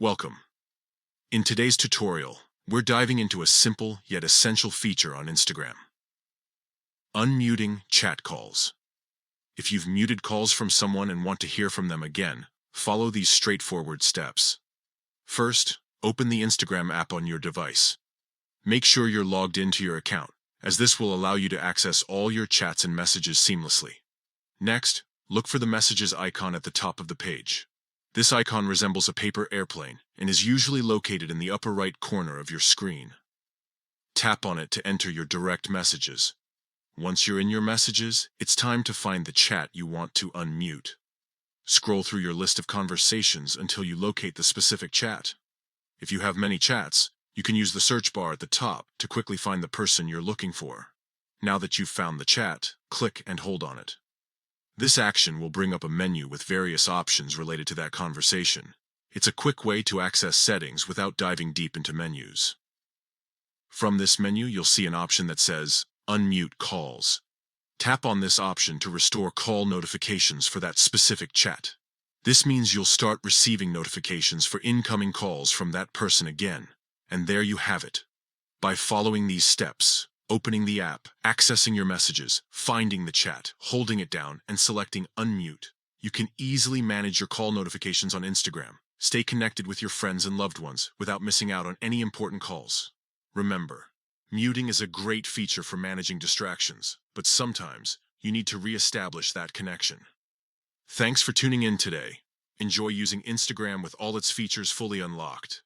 Welcome. In today's tutorial, we're diving into a simple yet essential feature on Instagram. Unmuting chat calls. If you've muted calls from someone and want to hear from them again, follow these straightforward steps. First, open the Instagram app on your device. Make sure you're logged into your account, as this will allow you to access all your chats and messages seamlessly. Next, look for the messages icon at the top of the page. This icon resembles a paper airplane and is usually located in the upper right corner of your screen. Tap on it to enter your direct messages. Once you're in your messages, it's time to find the chat you want to unmute. Scroll through your list of conversations until you locate the specific chat. If you have many chats, you can use the search bar at the top to quickly find the person you're looking for. Now that you've found the chat, click and hold on it. This action will bring up a menu with various options related to that conversation. It's a quick way to access settings without diving deep into menus. From this menu, you'll see an option that says Unmute Calls. Tap on this option to restore call notifications for that specific chat. This means you'll start receiving notifications for incoming calls from that person again. And there you have it. By following these steps, opening the app, accessing your messages, finding the chat, holding it down, and selecting Unmute, you can easily manage your call notifications on Instagram. Stay connected with your friends and loved ones without missing out on any important calls. Remember, muting is a great feature for managing distractions, but sometimes you need to re-establish that connection. Thanks for tuning in today. Enjoy using Instagram with all its features fully unlocked.